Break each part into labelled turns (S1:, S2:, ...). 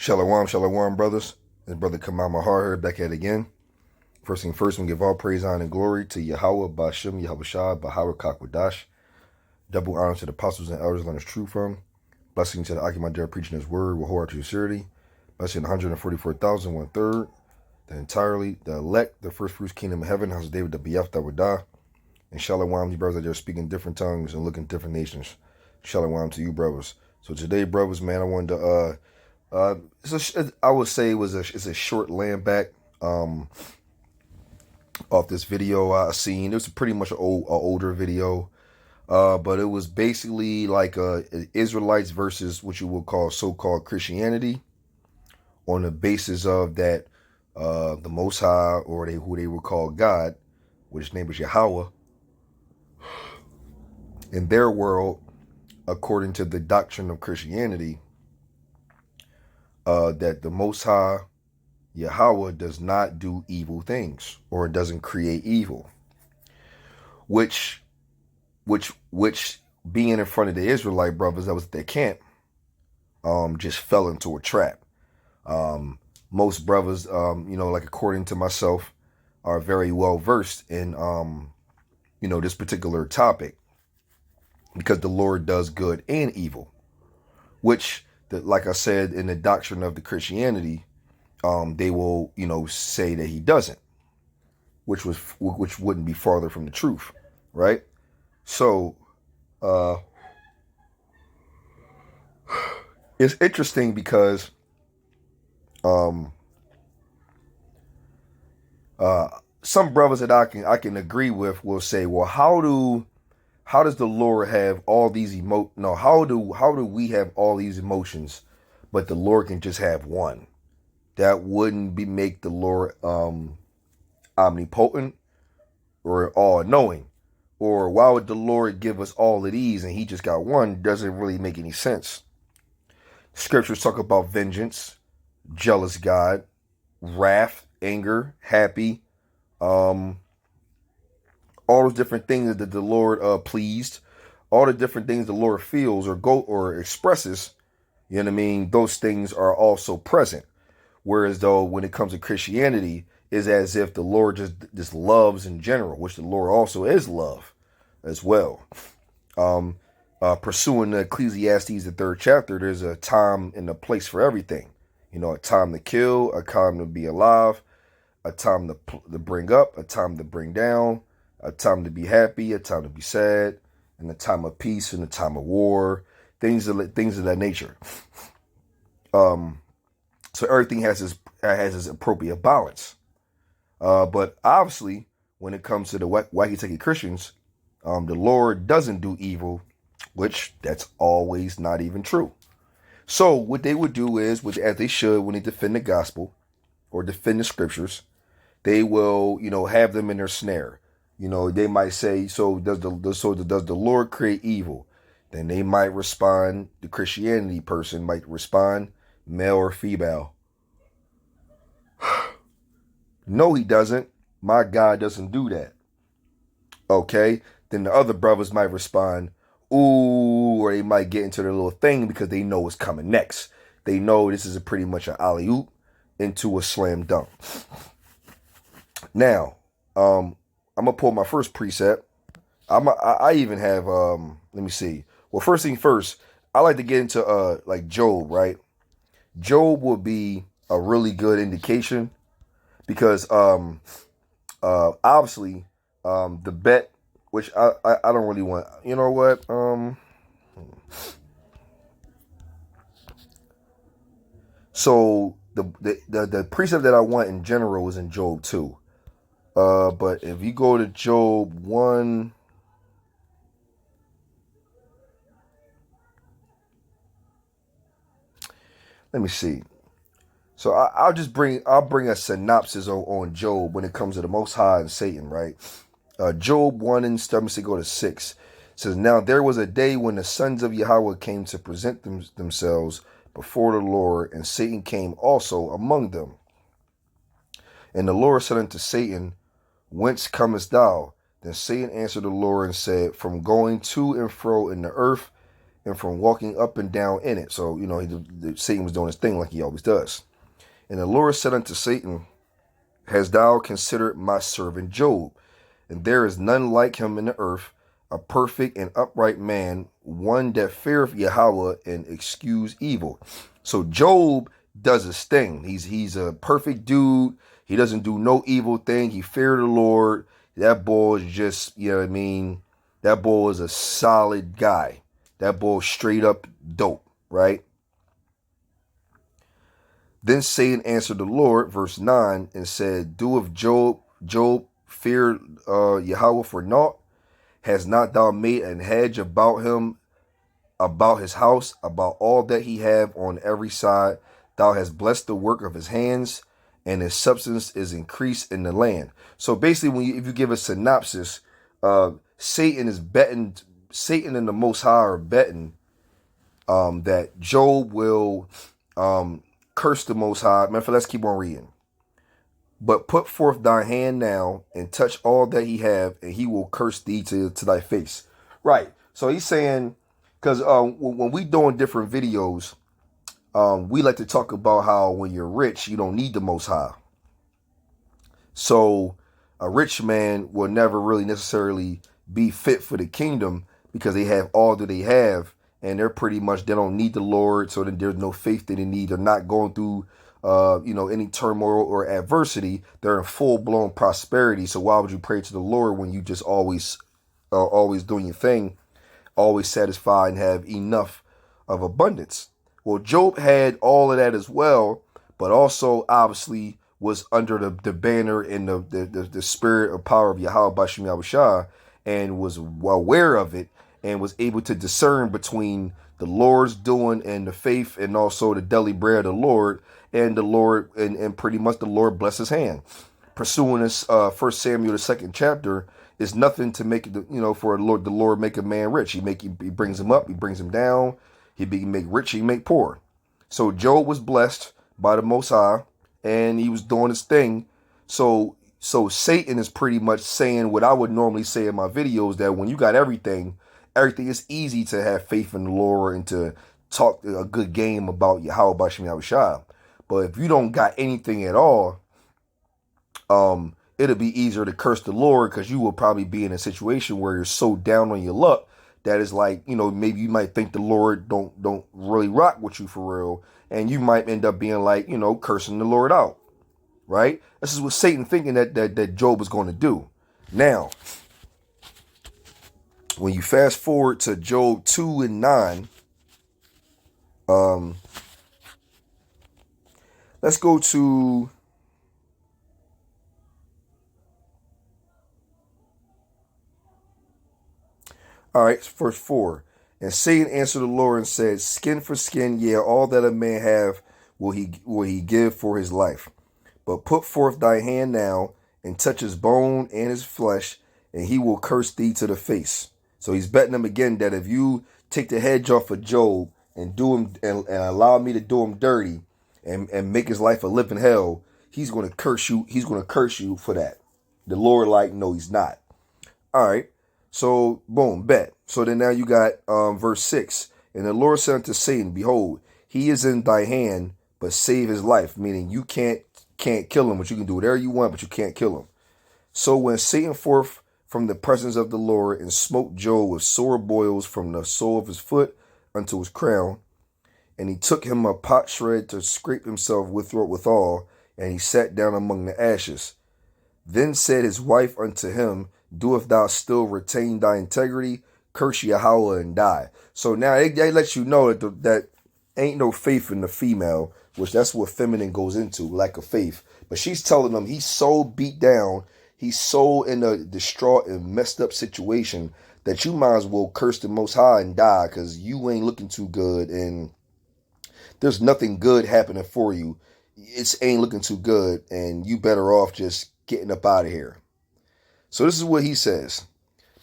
S1: Shalom, shalom, brothers. This brother Kamal Mahar here, back at it again. First thing first, we give all praise, honor, and glory to Yahweh, Bashem, Yahweh Shah, Bahawah, Kakwadash. Double honor to the apostles and elders learn his truth from. Blessing to the Akimadar preaching his word, Wahora to sincerity. Blessing 144,000, 1/3. The elect, the first fruits, kingdom of heaven, house of David, the Biaf, that would die. And shalom, you brothers that are speaking different tongues and looking different nations. Shalom to you, brothers. So today, brothers, man, I wanted to I would say it's a short land back off this video I seen. It was pretty much an older video, but it was basically like Israelites versus what you would call so-called Christianity, on the basis of that the Most High, or who they would call God, which name is Yahweh, in their world, according to the doctrine of Christianity, that the Most High Yahweh does not do evil things, or doesn't create evil, which being in front of the Israelite brothers that was at their camp, just fell into a trap. Most brothers, like according to myself, are very well versed in this particular topic, because the Lord does good and evil, which, like I said, in the doctrine of the Christianity, they will, say that he doesn't, which wouldn't be farther from the truth, right? So, it's interesting because, some brothers that I can agree with will say, well, how does the Lord have all these how do we have all these emotions, but the Lord can just have one? That wouldn't make the Lord omnipotent or all-knowing. Or why would the Lord give us all of these and he just got one? Doesn't really make any sense. Scriptures talk about vengeance, jealous God, wrath, anger, happy, all those different things that the Lord pleased, all the different things the Lord feels or expresses. You know what I mean? Those things are also present. Whereas though when it comes to Christianity, is as if the Lord just loves in general, which the Lord also is love as well. Pursuing the Ecclesiastes, the 3rd chapter, there's a time and a place for everything. A time to kill, a time to be alive, a time to bring up, a time to bring down, a time to be happy, a time to be sad, and a time of peace and a time of war, things of that nature. So everything has its appropriate balance. But obviously, when it comes to the wacky Christians, the Lord doesn't do evil, which that's always not even true. So what they would do is, as they should when they defend the gospel or defend the scriptures, they will, have them in their snare. They might say, so does the Lord create evil? Then they might respond, the Christianity person might respond, male or female. No, he doesn't. My God doesn't do that. Okay? Then the other brothers might respond, ooh, or they might get into their little thing because they know what's coming next. They know this is pretty much an alley-oop into a slam dunk. Now, I'm going to pull my first precept. I even have, let me see. Well, first thing first, I like to get into, like Job, right? Job would be a really good indication because, obviously, the bet, which I don't really want, you know what? So the precept that I want in general is in Job 2. But if you go to Job 1, let me see. So I'll bring a synopsis on Job when it comes to the Most High and Satan, right? Job 1 and let me see, go to 6. It says, now there was a day when the sons of Yahweh came to present themselves before the Lord, and Satan came also among them. And the Lord said unto Satan, whence comest thou? Then Satan answered the Lord and said, from going to and fro in the earth, and from walking up and down in it. So, Satan was doing his thing like he always does. And the Lord said unto Satan, Hast thou considered my servant Job? And there is none like him in the earth, a perfect and upright man, one that feareth Yahweh and excuse evil. So Job does his thing. He's a perfect dude. He doesn't do no evil thing. He feared the Lord. That boy is just, that boy is a solid guy. That boy is straight up dope, right? Then Satan answered the Lord, verse 9, and said, Doeth Job fear Yahweh for naught? Has not thou made an hedge about him, about his house, about all that he have on every side? Thou hast blessed the work of his hands, and his substance is increased in the land. So basically, if you give a synopsis, Satan and the Most High are betting that Job will curse the Most High. Let's keep on reading. But put forth thy hand now and touch all that he have, and he will curse thee to thy face. Right. So he's saying, because when we doing different videos, we like to talk about how when you're rich, you don't need the Most High. So a rich man will never really necessarily be fit for the kingdom because they have all that they have, and they don't need the Lord, so then there's no faith that they need. They're not going through any turmoil or adversity. They're in full-blown prosperity. So why would you pray to the Lord when you just always doing your thing, always satisfied and have enough of abundance? Well, Job had all of that as well, but also obviously was under the banner and the spirit or power of Yahweh Bashim Yahushua, and was aware of it and was able to discern between the Lord's doing and the faith, and also the daily bread of the Lord, and the Lord, and pretty much the Lord bless his hand. Pursuing this 1 Samuel, the 2nd chapter, is nothing to make it, for the Lord make a man rich. He brings him up, he brings him down, he make rich, he make poor. So Job was blessed by the Most High, and he was doing his thing. So Satan is pretty much saying what I would normally say in my videos, that when you got everything is easy to have faith in the Lord and to talk a good game about Yahweh Bashim Yahushua. But if you don't got anything at all, it'll be easier to curse the Lord, because you will probably be in a situation where you're so down on your luck that is like, maybe you might think the Lord don't really rock with you for real, and you might end up being like, cursing the Lord out, right? This is what Satan thinking that Job is going to do. Now, when you fast forward to Job 2 and 9, let's go to verse 4. And Satan answered the Lord and said, Skin for skin, yeah, all that a man have will he give for his life. But put forth thy hand now and touch his bone and his flesh, and he will curse thee to the face. So he's betting him again that if you take the hedge off of Job and do him and allow me to do him dirty and make his life a living hell, he's going to curse you. He's going to curse you for that. The Lord, no, he's not. All right. So boom, bet. So then now you got verse 6. And the Lord said unto Satan, Behold, he is in thy hand, but save his life. Meaning you can't kill him, but you can do whatever you want, but you can't kill him. So when Satan forth from the presence of the Lord and smote Job with sore boils from the sole of his foot unto his crown, and he took him a potsherd to scrape himself withal, and he sat down among the ashes. Then said his wife unto him, Doeth thou still retain thy integrity? Curse Yahweh and die. So now they let you know that ain't no faith in the female, which that's what feminine goes into, lack of faith. But she's telling him he's so beat down, he's so in a distraught and messed up situation that you might as well curse the Most High and die, because you ain't looking too good, and there's nothing good happening for you. It ain't looking too good, and you better off just getting up out of here. So this is what he says.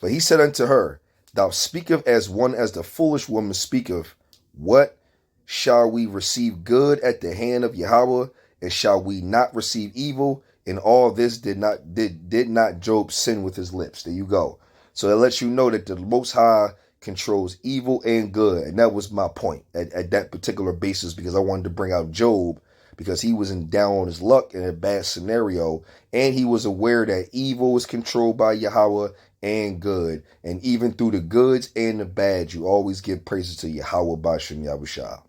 S1: But he said unto her, Thou speakest as one as the foolish woman speaketh. What? Shall we receive good at the hand of Yahweh, and shall we not receive evil? In all this did not Job sin with his lips. There you go. So that lets you know that the Most High controls evil and good. And that was my point at that particular basis, because I wanted to bring out Job, because he was down on his luck in a bad scenario, and he was aware that evil is controlled by Yahweh and good. And even through the goods and the bad, you always give praises to Yahweh Bashem Yahushua.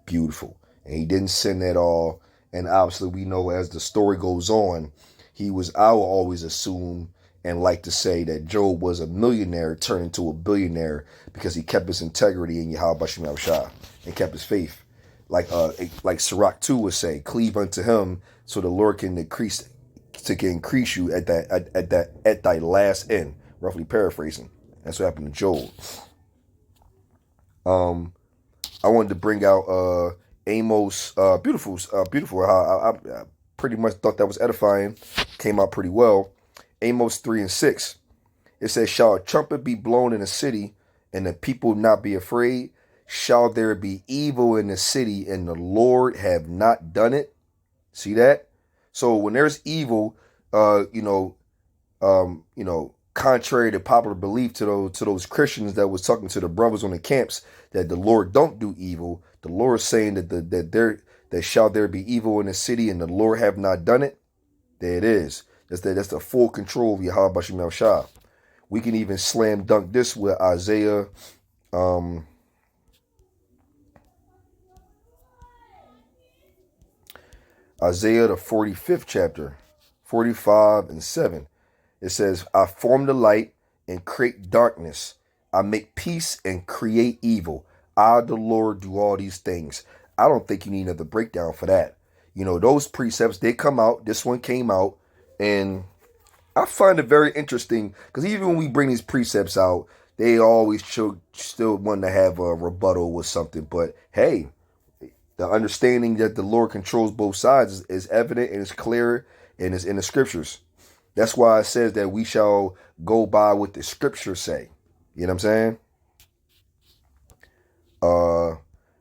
S1: Beautiful. And he didn't sin at all. And obviously we know as the story goes on, I will always assume and like to say that Job was a millionaire turned into a billionaire because he kept his integrity in Yahweh Bashem Yahushua and kept his faith. Like Sirach 2 would say, cleave unto him so the Lord can increase you at thy last end. Roughly paraphrasing. That's what happened to Job. I wanted to bring out Amos, beautiful. I pretty much thought that was edifying. Came out pretty well. Amos 3 and 6. It says, shall a trumpet be blown in a city, and the people not be afraid? Shall there be evil in the city, and the Lord have not done it? See that? So when there's evil, contrary to popular belief to those Christians that was talking to the brothers on the camps that the Lord don't do evil, the Lord is saying that shall there be evil in the city and the Lord have not done it. There it is. That's the full control of Yahweh Bashem Yahushua. We can even slam dunk this with Isaiah. Isaiah the 45th chapter, 45 and 7. It says, I form the light and create darkness. I make peace and create evil. I, the Lord, do all these things. I don't think you need another breakdown for that. Those precepts, they come out. This one came out. And I find it very interesting because even when we bring these precepts out, they always still want to have a rebuttal with something. But hey, the understanding that the Lord controls both sides is evident and it's clear and it's in the scriptures. That's why it says that we shall go by what the scriptures say. You know what I'm saying?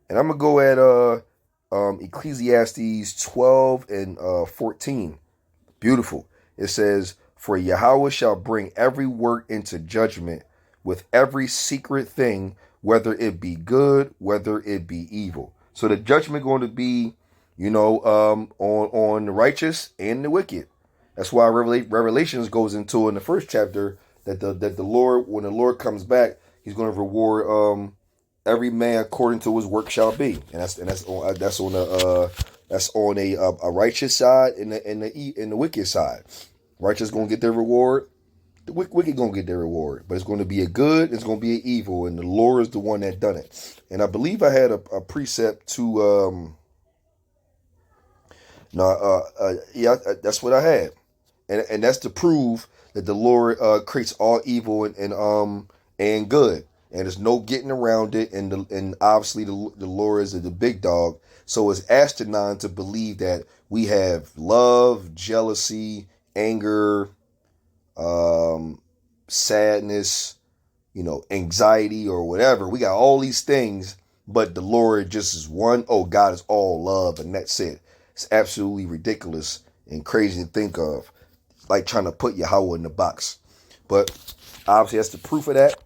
S1: And I'm going to go at Ecclesiastes 12 and 14. Beautiful. It says, for Yahweh shall bring every work into judgment with every secret thing, whether it be good, whether it be evil. So the judgment going to be, on the righteous and the wicked. That's why Revelations goes into in the first chapter that the Lord, when the Lord comes back, he's going to reward every man according to his work shall be, and that's on a righteous side and the wicked side. Righteous gonna get their reward, the wicked gonna get their reward, but it's going to be a good, it's going to be an evil, and the Lord is the one that done it. And I believe I had a precept to that's what I had, and that's to prove that the Lord creates all evil and good. And there's no getting around it, and obviously the Lord is the big dog. So it's asinine to believe that we have love, jealousy, anger, sadness, anxiety or whatever. We got all these things, but the Lord just is one. Oh, God is all love, and that's it. It's absolutely ridiculous and crazy to think of, like trying to put Yahweh in the box. But obviously that's the proof of that.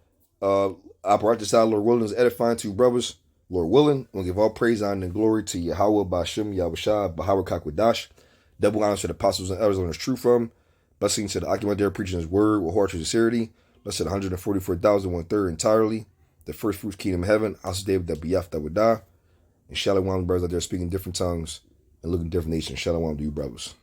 S1: I brought this out, Lord willing, is edifying to you brothers. Lord willing, we'll give all praise, honor, and glory to Yahweh, Bashem, Yahushua, Bahawah Kakwadash. Double honor to the apostles and elders on his truth from. Blessings to the occupant there preaching his word with heart and sincerity. Blessed 144,000, 1/3 entirely. The first fruits kingdom of heaven. House of David that biyaf that would die. And shalom, brothers out there speaking different tongues and looking different nations. Shalom to you, brothers.